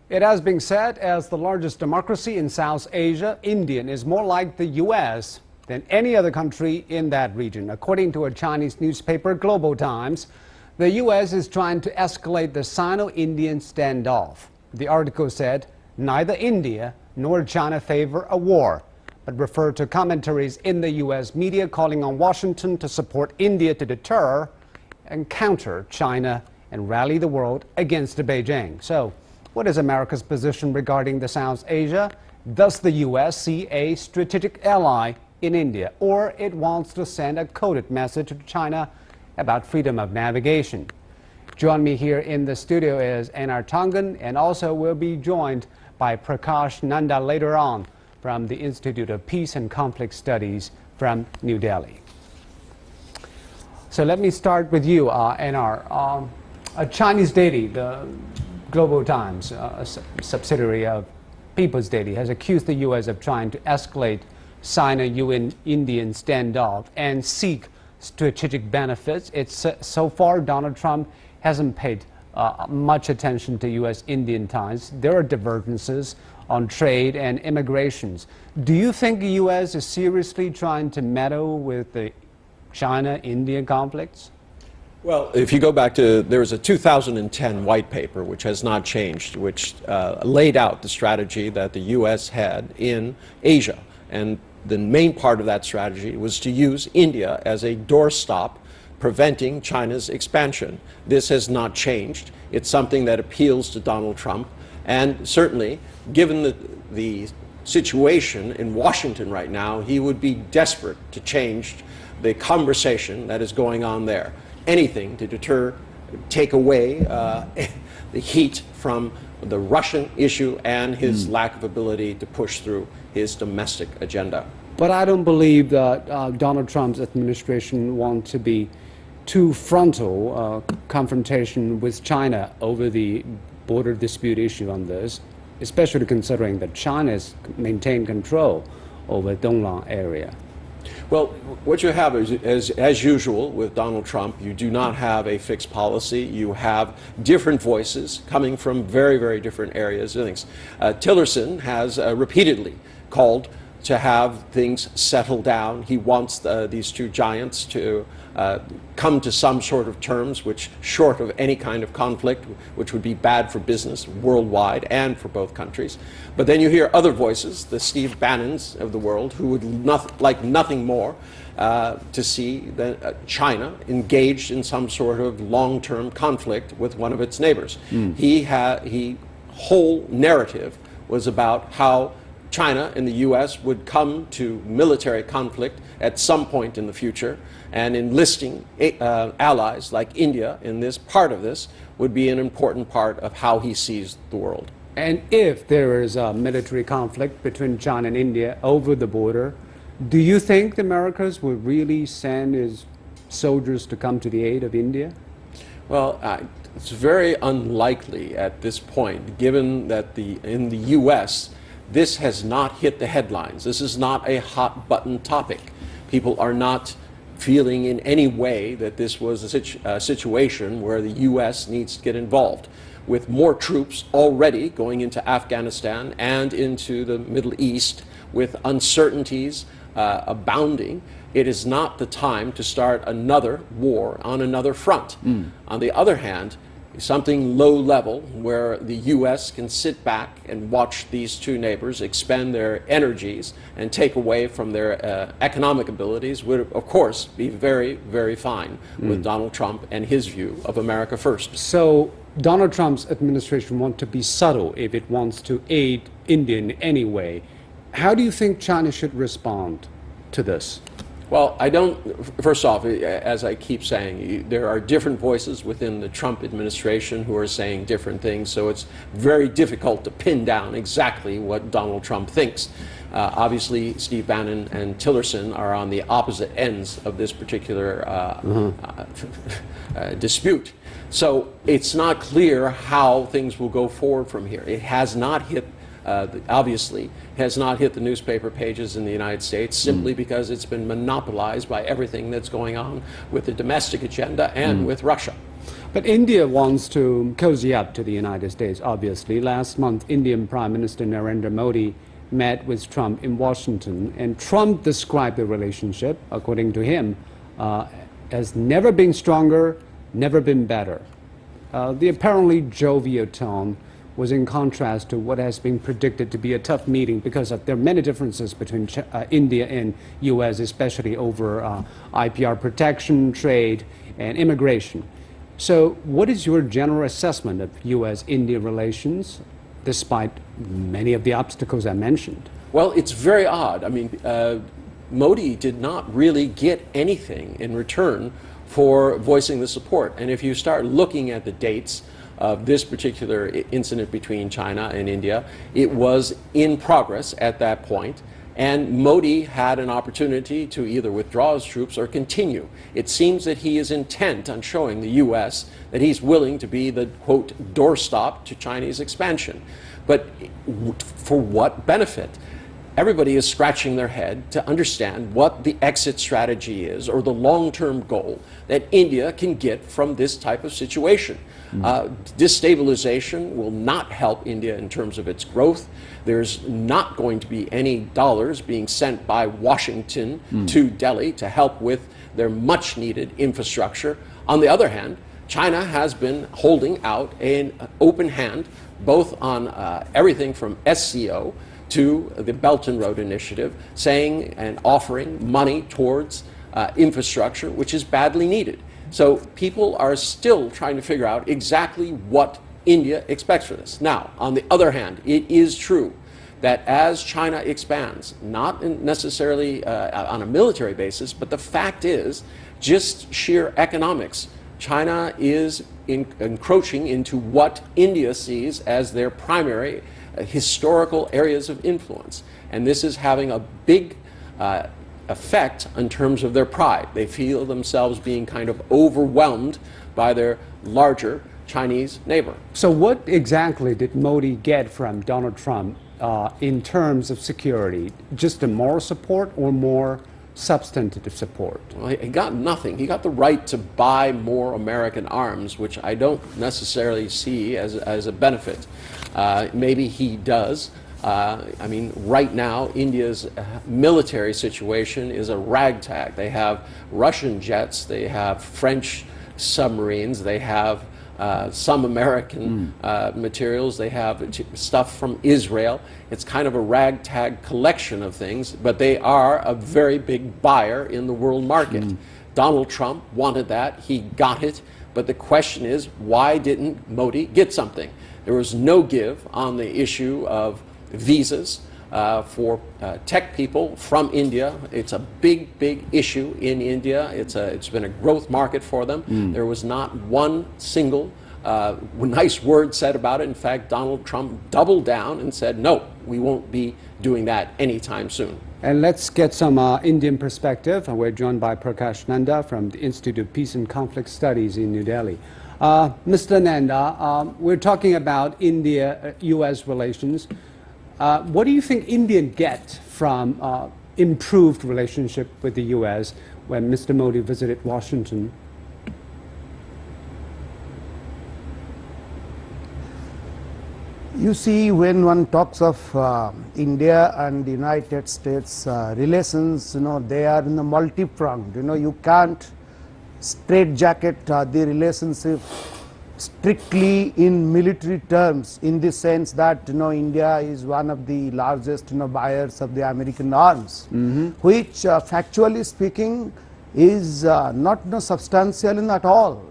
It has been said, as the largest democracy in South Asia, India is more like the U.S. than any other country in that region. According to a Chinese newspaper, Global Times, the U.S. is trying to escalate the Sino-Indian standoff. The article said neither India nor China favor a war, but referred to commentaries in the U.S. media calling on Washington to support India to deter and counter China and rally the world against Beijing. So, what is America's position regarding the South Asia? Does the U.S. see a strategic ally in India, or it wants to send a coded message to China about freedom of navigation? Join me here in the studio is Anar Tangan, and also we'll be joined by Prakash Nanda later on from the Institute of Peace and Conflict Studies from New Delhi. So let me start with you, Anar. A Chinese daily, the Global Times, a subsidiary of People's Daily, has accused the U.S. of trying to escalate Sino-Indian standoff and seek strategic benefits. So far, Donald Trump hasn't paid much attention to U.S.-Indian ties. There are divergences on trade and immigrations. Do you think the U.S. is seriously trying to meddle with the China-India conflicts? Well, if you go back to, there was a 2010 white paper, which has not changed, which laid out the strategy that the U.S. had in Asia. And the main part of that strategy was to use India as a doorstop, preventing China's expansion. This has not changed. It's something that appeals to Donald Trump. And certainly, given the situation in Washington right now, he would be desperate to change the conversation that is going on there. Anything to deter, take away the heat from the Russian issue and his lack of ability to push through his domestic agenda. But I don't believe that Donald Trump's administration wants to be too frontal confrontation with China over the border dispute issue on this, especially considering that China has maintained control over Donglang area. Well, what you have is, as usual with Donald Trump, you do not have a fixed policy. You have different voices coming from very, very different areas. Tillerson has repeatedly called to have things settle down. He wants these two giants to come to some sort of terms, which, short of any kind of conflict, which would be bad for business worldwide and for both countries. But then you hear other voices, the Steve Bannons of the world, who would like nothing more to see China engaged in some sort of long-term conflict with one of its neighbors. He whole narrative was about how China and the U.S. would come to military conflict at some point in the future, and enlisting allies like India in this part of this would be an important part of how he sees the world. And if there is a military conflict between China and India over the border, do you think the Americas would really send his soldiers to come to the aid of India? Well, it's very unlikely at this point, given that in the U.S., this has not hit the headlines. This is not a hot button topic. People are not feeling in any way that this was a situation where the U.S. needs to get involved. With more troops already going into Afghanistan and into the Middle East, with uncertainties abounding, it is not the time to start another war on another front. On the other hand, something low level where the U.S. can sit back and watch these two neighbors expend their energies and take away from their economic abilities would, of course, be very, very fine with Donald Trump and his view of America first. So Donald Trump's administration wants to be subtle if it wants to aid India in any way. How do you think China should respond to this? Well, first off, as I keep saying, there are different voices within the Trump administration who are saying different things, so it's very difficult to pin down exactly what Donald Trump thinks. Obviously, Steve Bannon and Tillerson are on the opposite ends of this particular dispute. So it's not clear how things will go forward from here. It has not hit obviously has not hit the newspaper pages in the United States simply because it's been monopolized by everything that's going on with the domestic agenda and with Russia. But India wants to cozy up to the United States, obviously. Last month, Indian Prime Minister Narendra Modi met with Trump in Washington, and Trump described the relationship, according to him, as never been stronger, never been better. The apparently jovial tone was in contrast to what has been predicted to be a tough meeting because there are many differences between India and U.S., especially over IPR protection, trade, and immigration. So what is your general assessment of U.S.-India relations, despite many of the obstacles I mentioned? Well, it's very odd. I mean, Modi did not really get anything in return for voicing the support. And if you start looking at the dates of this particular incident between China and India, it was in progress at that point. And Modi had an opportunity to either withdraw his troops or continue. It seems that he is intent on showing the U.S. that he's willing to be the, quote, doorstop to Chinese expansion. But for what benefit? Everybody is scratching their head to understand what the exit strategy is or the long-term goal that India can get from this type of situation. Destabilization will not help India in terms of its growth. There's not going to be any dollars being sent by Washington to Delhi to help with their much-needed infrastructure. On the other hand, China has been holding out an open hand, both on everything from SCO to the Belt and Road Initiative, saying and offering money towards infrastructure, which is badly needed. So people are still trying to figure out exactly what India expects for this. Now, on the other hand, it is true that as China expands, not necessarily on a military basis, but the fact is, just sheer economics, China is encroaching into what India sees as their primary historical areas of influence. And this is having a big effect in terms of their pride. They feel themselves being kind of overwhelmed by their larger Chinese neighbor. So what exactly did Modi get from Donald Trump in terms of security? Just a moral support or more substantive support? Well, he got nothing. He got the right to buy more American arms, which I don't necessarily see as a benefit. Maybe he does. I mean, right now, India's military situation is a ragtag. They have Russian jets, they have French submarines, they have some American materials, they have stuff from Israel. It's kind of a ragtag collection of things, but they are a very big buyer in the world market. Donald Trump wanted that, he got it, but the question is, why didn't Modi get something? There was no give on the issue of visas for tech people from India. It's a big, big issue in India. It's been a growth market for them. There was not one single nice word said about it. In fact, Donald Trump doubled down and said, no, we won't be doing that anytime soon. And let's get some Indian perspective. We're joined by Prakash Nanda from the Institute of Peace and Conflict Studies in New Delhi. Mr. Nanda, we're talking about India-US relations. What do you think India get from improved relationship with the U.S. when Mr. Modi visited Washington? You see, when one talks of India and the United States relations, they are in a multi-pronged. You can't straitjacket the relationship strictly in military terms, in the sense that India is one of the largest buyers of the American arms, which factually speaking is not substantial at all.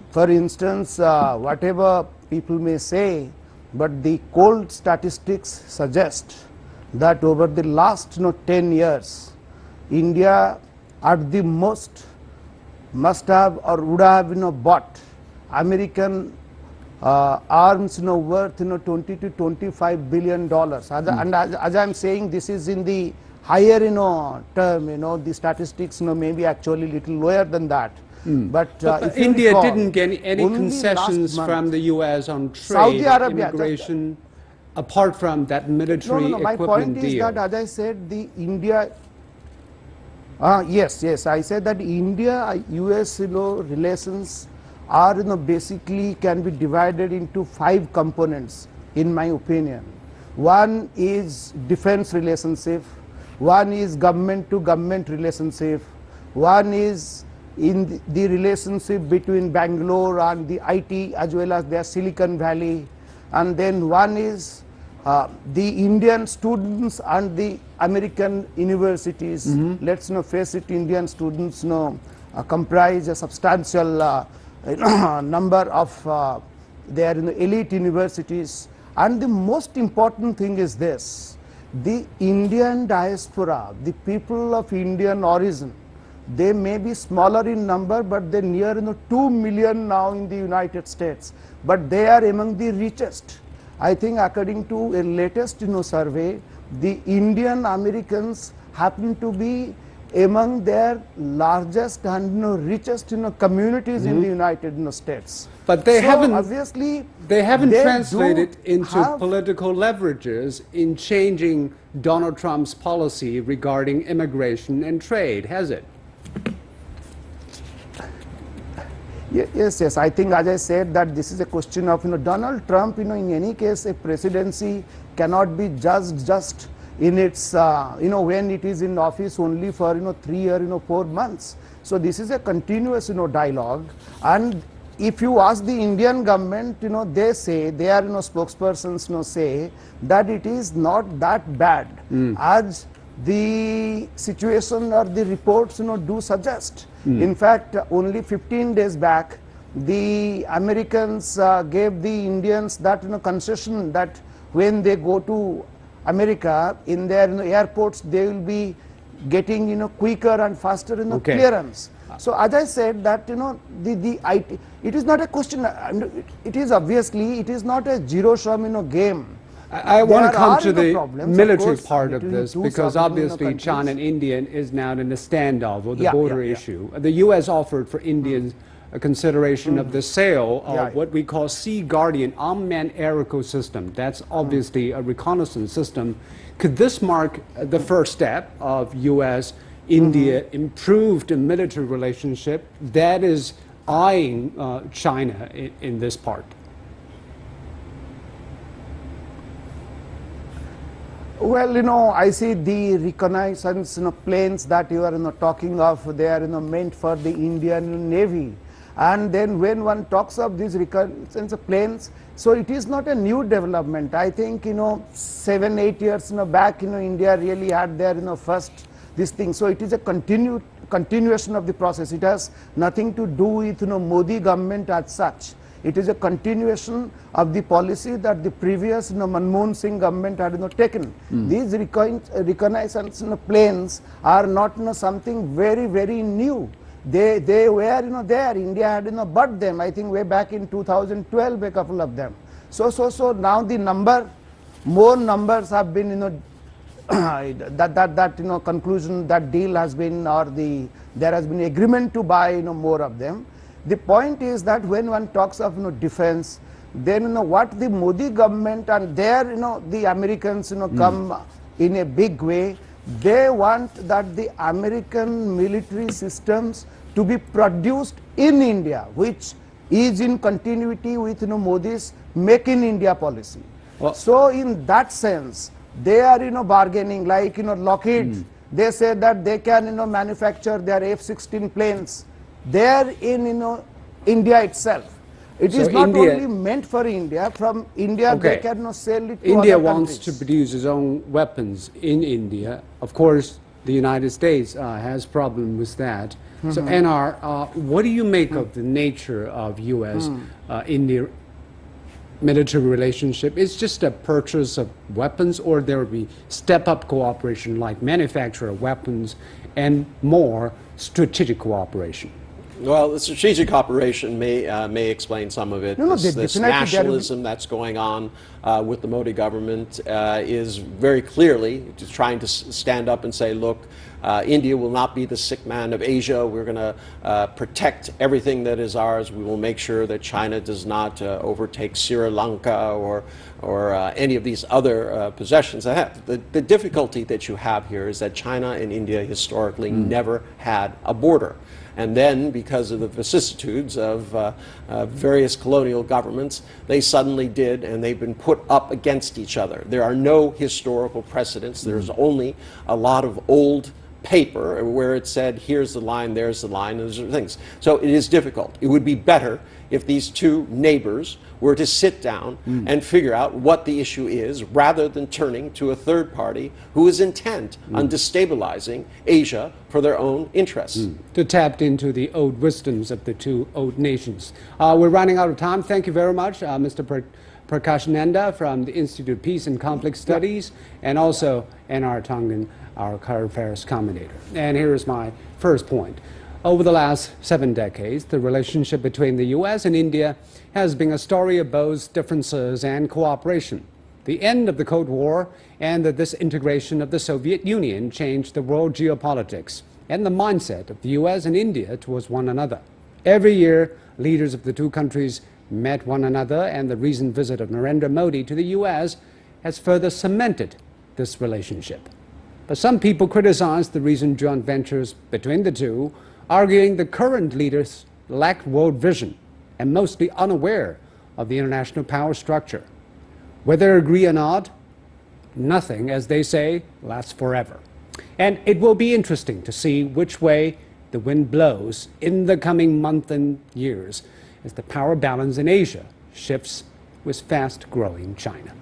For instance, whatever people may say, but the cold statistics suggest that over the last 10 years, India at the most must have or would have bought American arms worth 20 to 25 billion dollars. And as I'm saying, this is in the higher term. The statistics may be actually little lower than that. But if India recall, didn't get any concessions from the U.S. on trade, Saudi Arabia, immigration, apart from that military no, my equipment point is deal. that, as I said, the India. Yes, I said that India-US relations are basically can be divided into 5 components in my opinion. One is defense relationship, one is government to government relationship, one is in the relationship between Bangalore and the IT as well as their Silicon Valley, and then one is the Indian students and the American universities. Let's face it, Indian students comprise a substantial number of their elite universities. And the most important thing is this: the Indian diaspora, the people of Indian origin, they may be smaller in number, but they near 2 million now in the United States, but they are among the richest. I think according to a latest survey, the Indian Americans happen to be among their largest and richest communities in the United States. But they So haven't obviously they haven't they translated do into have- political leverages in changing Donald Trump's policy regarding immigration and trade, has it? Yes. I think, as I said, that this is a question of Donald Trump. In any case, a presidency cannot be judged just in its when it is in office only for 3 or 4 months. So this is a continuous dialogue. And if you ask the Indian government, they say, their spokespersons say that it is not that bad as the situation or the reports do suggest. In fact, only 15 days back, the Americans gave the Indians that concession that when they go to America, in their airports, they will be getting quicker and faster Okay. clearance. So as I said that the IT, it is not a question. It is obviously it is not a zero-sum game. I want to There come are, to the problems, of military course, part of between this, two because sovereign, obviously countries. China and India is now in a standoff or the Yeah, border yeah, yeah. issue. The U.S. offered for India's consideration of the sale of Yeah, yeah. what we call Sea Guardian unmanned aerial system. That's obviously a reconnaissance system. Could this mark the first step of U.S.-India improved military relationship that is eyeing China in this part? Well, I see the reconnaissance planes that you are talking of, they are meant for the Indian Navy. And then when one talks of these reconnaissance planes, so it is not a new development. I think 7-8 years back, India really had their first this thing. So it is a continuation of the process. It has nothing to do with Modi government as such. It is a continuation of the policy that the previous Manmohan Singh government had taken. These reconnaissance planes are not something very, very new. They were there. India had bought them. I think way back in 2012, a couple of them. So now the more numbers have been that conclusion, that deal has been, or there has been agreement to buy more of them. The point is that when one talks of defense, then what the Modi government and there the Americans come in a big way. They want that the American military systems to be produced in India, which is in continuity with Modi's Make in India policy. Well, so in that sense, they are bargaining, like Lockheed. They say that they can manufacture their F-16 planes there in India itself. It is So not India- only meant for India. From India, Okay. they can sell it to India other wants countries. to produce its own weapons in India. Of course, the United States has problem with that. So, NR, what do you make of the nature of U.S.-India military relationship? It's just a purchase of weapons, or there will be step-up cooperation like manufacture of weapons and more strategic cooperation? Well, the strategic cooperation may explain some of it. No, this definitely there will be- nationalism that's going on with the Modi government is very clearly just trying to stand up and say, look, India will not be the sick man of Asia. We're going to protect everything that is ours. We will make sure that China does not overtake Sri Lanka or any of these other possessions. The difficulty that you have here is that China and India historically never had a border. And then, because of the vicissitudes of various colonial governments, they suddenly did, and they've been put up against each other. There are no historical precedents. There's only a lot of old paper where it said, here's the line, there's the line, and those are things. So it is difficult. It would be better if these two neighbors were to sit down and figure out what the issue is, rather than turning to a third party who is intent on destabilizing Asia for their own interests. To tap into the old wisdoms of the two old nations. We're running out of time. Thank you very much, Mr. Prakashananda from the Institute of Peace and Conflict Studies, and also N.R. Tongan, our current affairs commentator. And here is my first point. Over the last 7 decades, the relationship between the U.S. and India has been a story of both differences and cooperation. The end of the Cold War and the disintegration of the Soviet Union changed the world geopolitics and the mindset of the U.S. and India towards one another. Every year, leaders of the two countries met one another, and the recent visit of Narendra Modi to the U.S. has further cemented this relationship. But some people criticize the recent joint ventures between the two, arguing the current leaders lack world vision and mostly unaware of the international power structure. Whether they agree or not, nothing, as they say, lasts forever. And it will be interesting to see which way the wind blows in the coming months and years as the power balance in Asia shifts with fast-growing China.